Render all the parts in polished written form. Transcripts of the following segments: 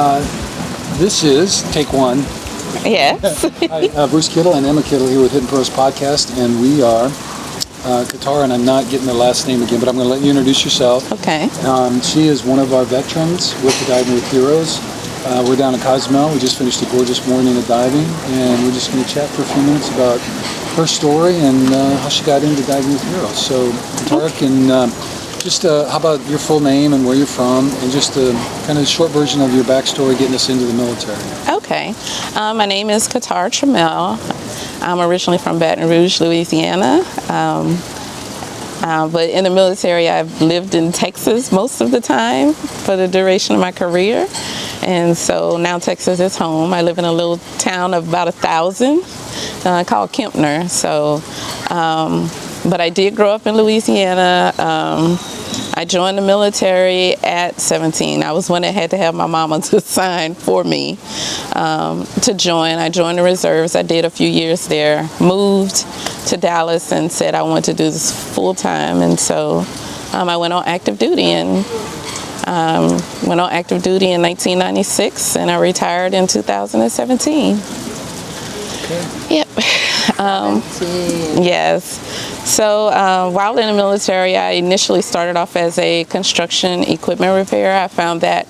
This is take one. Yes. Hi, Bruce Kittle and Emma Kittle here with Hidden Pros Podcast, and we are Katara, and I'm not getting the last name again, but I'm going to let you introduce yourself. Okay. She is one of our veterans with the Diving with Heroes. We're down at Cozumel. We just finished a gorgeous morning of diving, and we're just going to chat for a few minutes about her story and how she got into Diving with Heroes. So, Katara, can just how about your full name and where you're from, and just a kind of short version of your backstory getting us into the military. Okay. My name is Katara Trammel. I'm originally from Baton Rouge, Louisiana. But in the military, I've lived in Texas most of the time for the duration of my career. And so now Texas is home. I live in a little town of about 1,000 called Kempner. So, but I did grow up in Louisiana. I joined the military at 17. I was one that had to have my mama to sign for me to join. I joined the reserves. I did a few years there, moved to Dallas and said I wanted to do this full time. And so I went on active duty in 1996, and I retired in 2017. Okay. Yep. Yes. So while in the military, I initially started off as a construction equipment repairer. I found that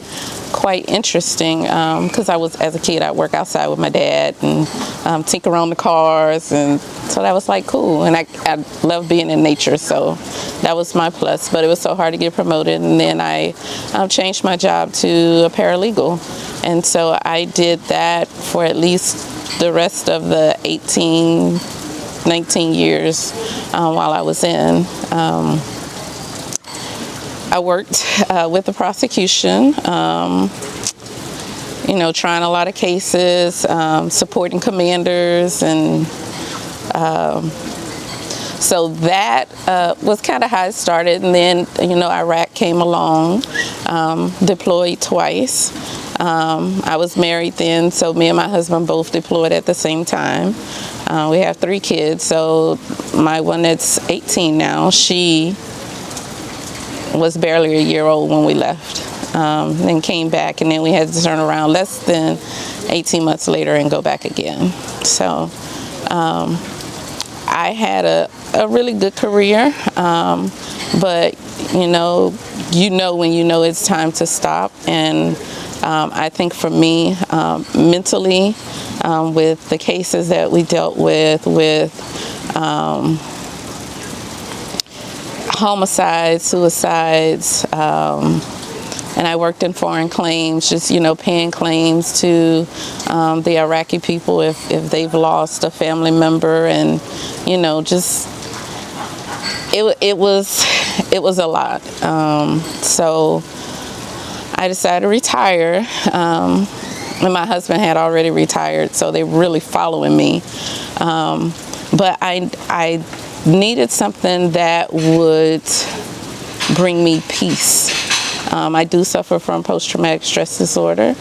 quite interesting because as a kid, I'd work outside with my dad and tinker on the cars, and so that was like cool. And I love being in nature, so that was my plus. But it was so hard to get promoted, and then I changed my job to a paralegal, and so I did that for at least the rest of the 19 years while I was in. I worked with the prosecution, trying a lot of cases, supporting commanders, and so that was kind of how it started. And then, Iraq came along, deployed twice. I was married then, so me and my husband both deployed at the same time. We have 3 kids, so my one that's 18 now, she was barely a year old when we left, then came back, and then we had to turn around less than 18 months later and go back again. So I had a really good career, but when it's time to stop. And I think for me, mentally, with the cases that we dealt with homicides, suicides, and I worked in foreign claims, just, paying claims to the Iraqi people if they've lost a family member, and, it was a lot. So I decided to retire, and my husband had already retired, so they were really following me. But I needed something that would bring me peace. I do suffer from post-traumatic stress disorder.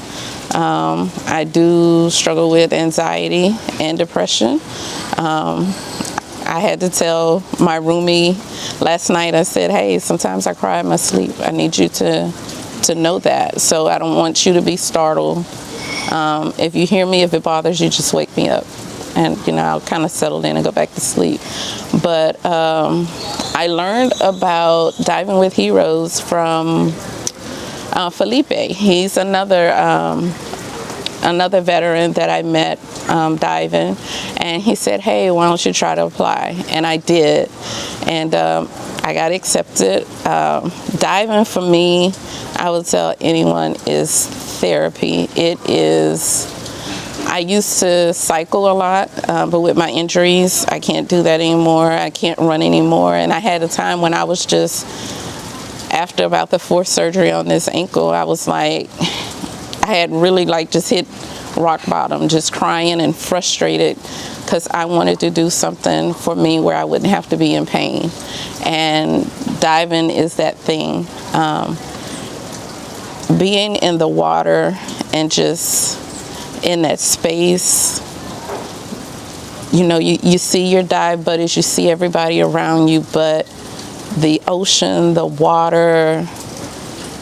I do struggle with anxiety and depression. I had to tell my roomie last night, I said, hey, sometimes I cry in my sleep. I need you to know that. So I don't want you to be startled. If you hear me, if it bothers you, just wake me up. And, I'll kind of settle in and go back to sleep. But I learned about Diving with Heroes from Felipe. He's another veteran that I met diving, and he said, hey, why don't you try to apply? And I did, and I got accepted. Diving for me, I would tell anyone, is therapy. It is. I used to cycle a lot, but with my injuries, I can't do that anymore. I can't run anymore. And I had a time when I was just, after about the 4th surgery on this ankle, I was like, I had really just hit rock bottom, just crying and frustrated because I wanted to do something for me where I wouldn't have to be in pain. And diving is that thing. Being in the water and just in that space, you see your dive buddies, you see everybody around you, but the ocean, the water,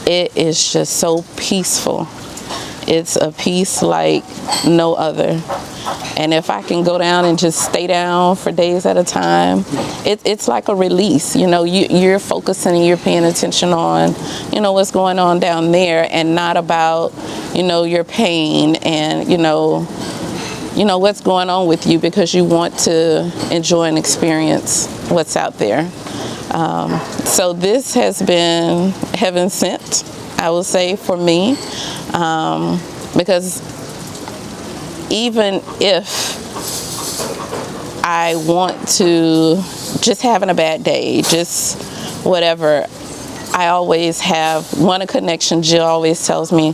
it is just so peaceful. It's a peace like no other. And if I can go down and just stay down for days at a time, it's like a release. You're focusing and you're paying attention on, what's going on down there, and not about, your pain and, what's going on with you, because you want to enjoy and experience what's out there. So this has been heaven sent, I would say, for me, because even if I want to just having a bad day, just whatever, I always have a connection. Jill always tells me,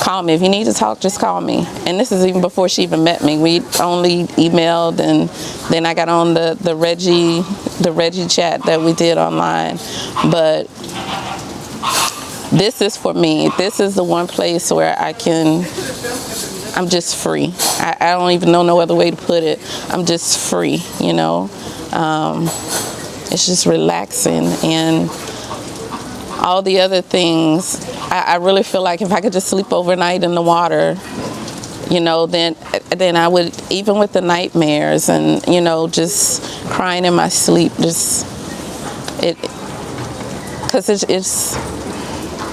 call me. If you need to talk, just call me. And this is even before she even met me. We only emailed, and then I got on the Reggie chat that we did online. But this is for me. This is the one place where I'm just free. I don't even know no other way to put it. I'm just free, It's just relaxing, and all the other things, I really feel like if I could just sleep overnight in the water, then I would, even with the nightmares and, just crying in my sleep, because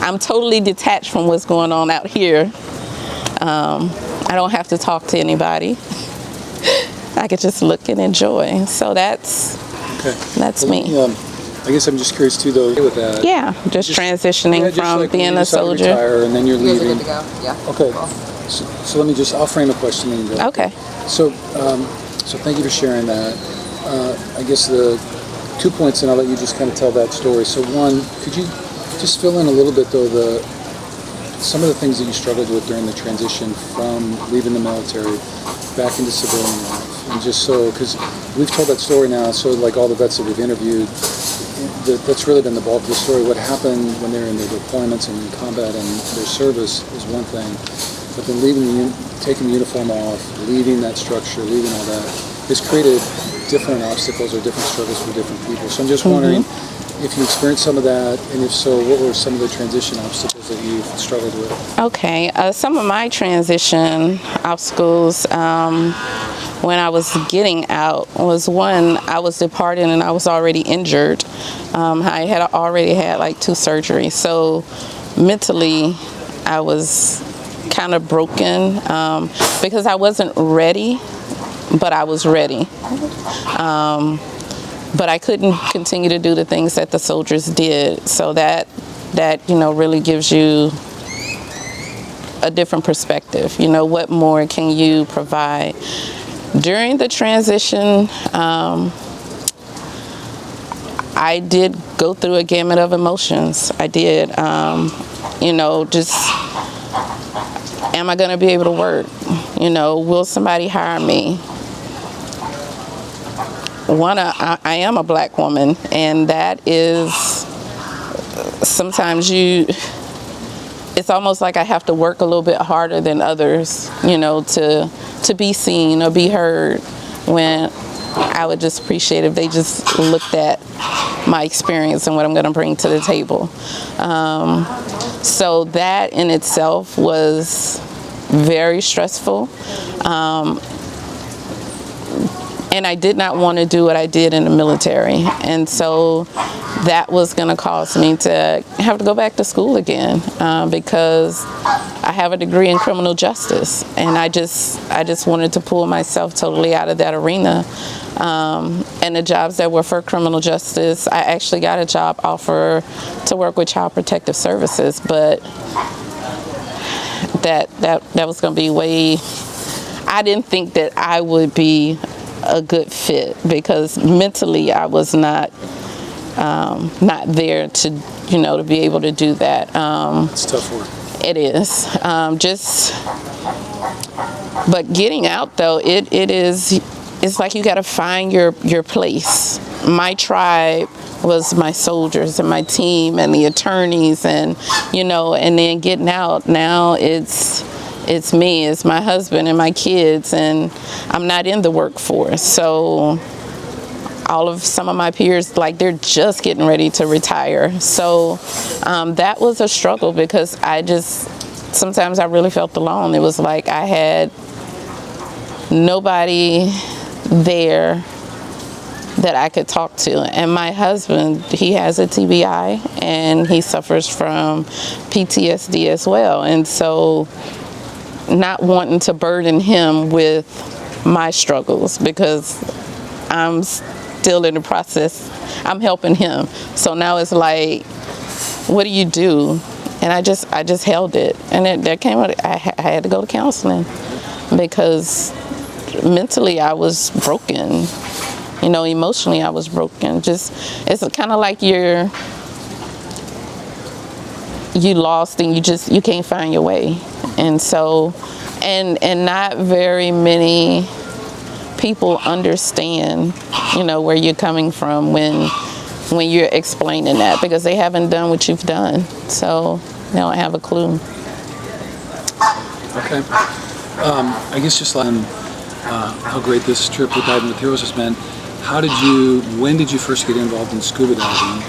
I'm totally detached from what's going on out here. I don't have to talk to anybody. I could just look and enjoy. So that's me. I guess I'm just curious too, though, with that. Yeah, just transitioning from like being a soldier. Retire and then you're leaving. You guys are good to go. Yeah. Okay. So I'll frame a question and go. Okay. So thank you for sharing that. I guess the 2 points, and I'll let you just kind of tell that story. So one, could you just fill in a little bit, though, some of the things that you struggled with during the transition from leaving the military back into civilian life? And just so, because we've told that story now, so like all the vets that we've interviewed, that's really been the bulk of the story. What happened when they're in their deployments and in combat and their service is one thing, but then taking the uniform off, leaving that structure, leaving all that, has created different obstacles or different struggles for different people. So I'm just wondering if you experienced some of that, and if so, what were some of the transition obstacles that you've struggled with? Okay, some of my transition obstacles when I was getting out was, one, I was departing and I was already injured. I had already had like 2 surgeries, so mentally I was kind of broken because I wasn't ready, but I was ready. But I couldn't continue to do the things that the soldiers did. So that really gives you a different perspective. What more can you provide? During the transition, I did go through a gamut of emotions. I did. Just, am I going to be able to work? Will somebody hire me? I am a black woman, and that is sometimes it's almost like I have to work a little bit harder than others, to be seen or be heard, when I would just appreciate if they just looked at my experience and what I'm going to bring to the table. So that in itself was very stressful. And I did not want to do what I did in the military. And so that was going to cause me to have to go back to school again because I have a degree in criminal justice. And I just wanted to pull myself totally out of that arena. And the jobs that were for criminal justice, I actually got a job offer to work with Child Protective Services, but that was going to be way, I didn't think that I would be a good fit because mentally I was not there to to be able to do that. It's tough work. It is. But getting out though, it's like you got to find your place. My tribe was my soldiers and my team and the attorneys and and then getting out now it's me, it's my husband and my kids, and I'm not in the workforce. So some of my peers, like, they're just getting ready to retire. So that was a struggle because I just sometimes I really felt alone. It was like I had nobody there that I could talk to. And my husband, he has a TBI and he suffers from PTSD as well. And so not wanting to burden him with my struggles, because I'm still in the process, I'm helping him. So now it's like, what do you do? And I just held it. And there came, I had to go to counseling because mentally I was broken. You know, emotionally I was broken. Just, it's kind of like you lost and you can't find your way. And so, and not very many people understand, you know, where you're coming from when you're explaining that, because they haven't done what you've done. So they don't have a clue. Okay. I guess just on how great this trip with Diving with Heroes has been, when did you first get involved in scuba diving?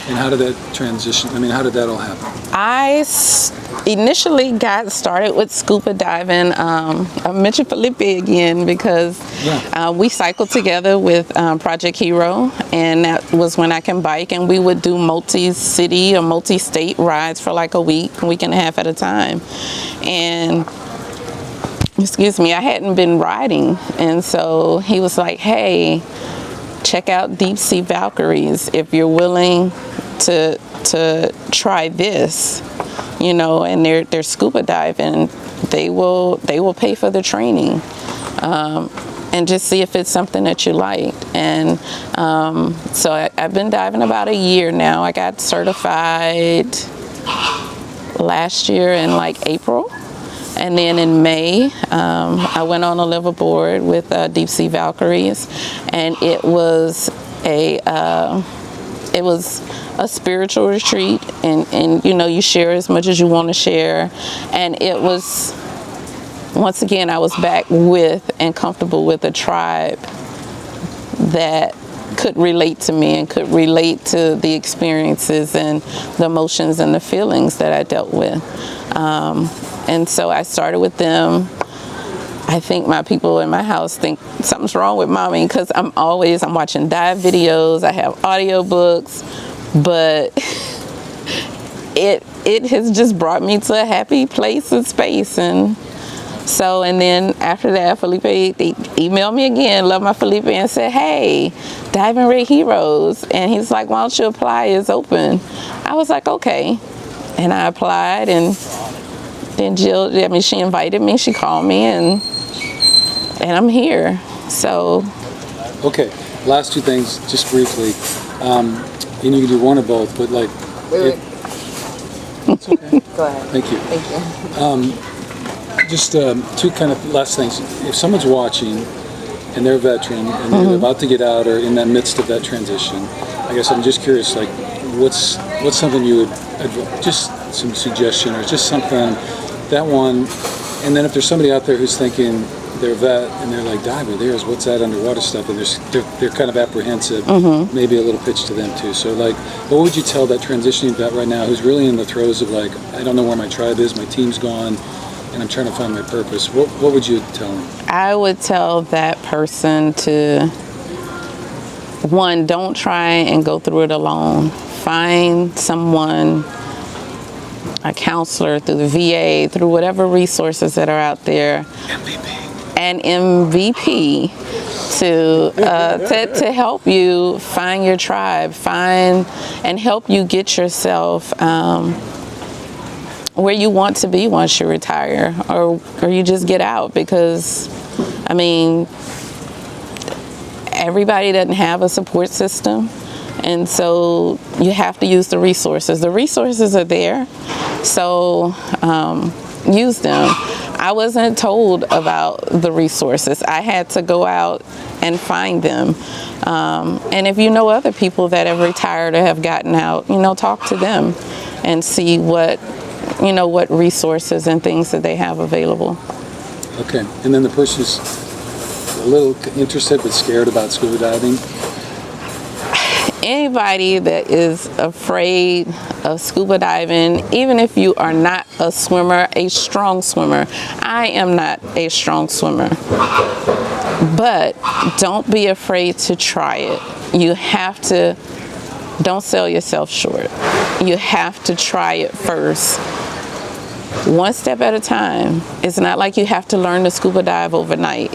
And how did that transition, how did that all happen? I initially got started with scuba diving. I mentioned Felipe again because we cycled together with Project Hero, and that was when I can bike, and we would do multi-city or multi-state rides for like a week and a half at a time. And excuse me, I hadn't been riding, and so he was like, hey, check out Deep Sea Valkyries if you're willing to try this, you know, and they're scuba diving. They will pay for the training, and just see if it's something that you liked. And so I've been diving about a year now. I got certified last year in like April. And then in May, I went on a liveaboard with Deep Sea Valkyries, and it was a spiritual retreat, and you know, you share as much as you want to share. And it was, once again, I was back with and comfortable with a tribe that could relate to me and could relate to the experiences and the emotions and the feelings that I dealt with. And so I started with them. I think my people in my house think something's wrong with mommy, because I'm watching dive videos, I have audiobooks, but it has just brought me to a happy place and space. And so, and then after that, Felipe, they emailed me again, love my Felipe, and said, hey, Diving Rig Heroes. And he's like, why don't you apply, it's open. I was like, okay. And I applied, and then Jill, she invited me, she called me, and I'm here, so. Okay, last two things, just briefly. You can do one or both, but like. Wait. It's okay. Go ahead. Thank you. Thank you. Just two kind of last things. If someone's watching and they're a veteran and they're about to get out or in the midst of that transition, I guess I'm just curious, like, what's something you would, just some suggestion or just something, that one. And then if there's somebody out there who's thinking they're a vet and they're like, diver, what's that underwater stuff, and they're kind of apprehensive, maybe a little pitch to them too. So like, what would you tell that transitioning vet right now who's really in the throes of like, I don't know where my tribe is, my team's gone, and I'm trying to find my purpose? What would you tell them? I would tell that person to, one, don't try and go through it alone. Find someone, a counselor through the VA, through whatever resources that are out there. An MVP to help you find your tribe, and help you get yourself where you want to be once you retire, or you just get out. Because everybody doesn't have a support system, and so you have to use the resources. The resources are there, so use them. I wasn't told about the resources. I had to go out and find them. And if you know other people that have retired or have gotten out, talk to them and see what resources and things that they have available. Okay, and then the person's a little interested but scared about scuba diving? anybody that is afraid of scuba diving, even if you are not a swimmer, a strong swimmer. I am not a strong swimmer, but don't be afraid to try it. You have to, don't sell yourself short. You have to try it first. One step at a time. It's not like you have to learn to scuba dive overnight.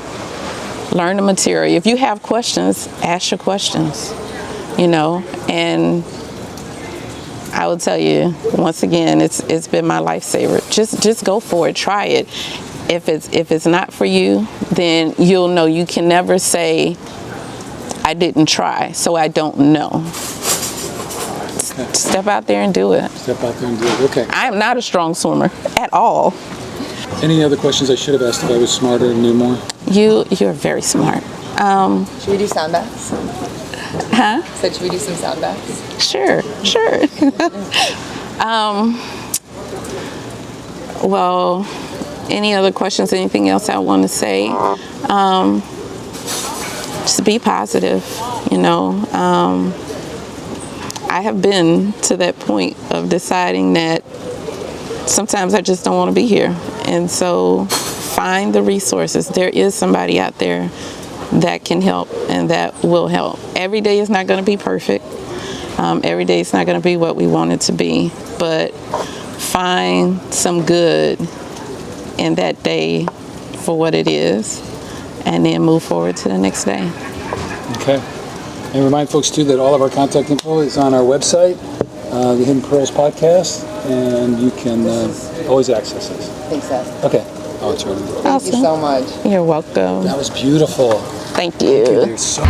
Learn the material. If you have questions, ask your questions, and I will tell you, once again, it's been my lifesaver. Just go for it, try it. If it's not for you, then you'll know. You can never say, I didn't try, so I don't know. Okay. Step out there and do it. Step out there and do it. Okay. I am not a strong swimmer at all. Any other questions I should have asked if I was smarter and knew more? You're very smart. Should we do sound baths? Huh? Said, should we do some sound baths? Sure. Well, any other questions? Anything else I want to say? Just be positive. I have been to that point of deciding that sometimes I just don't want to be here. And so find the resources. There is somebody out there that can help and that will help. Every day is not going to be perfect. Every day is not going to be what we want it to be. But find some good in that day for what it is and then move forward to the next day. Okay. And remind folks, too, that all of our contact info is on our website, the Hidden Pearls Podcast, and you can always access us. Thanks, Seth. Okay. Oh, it's ready. Thank you so much. You're welcome. That was beautiful. Thank you. There's so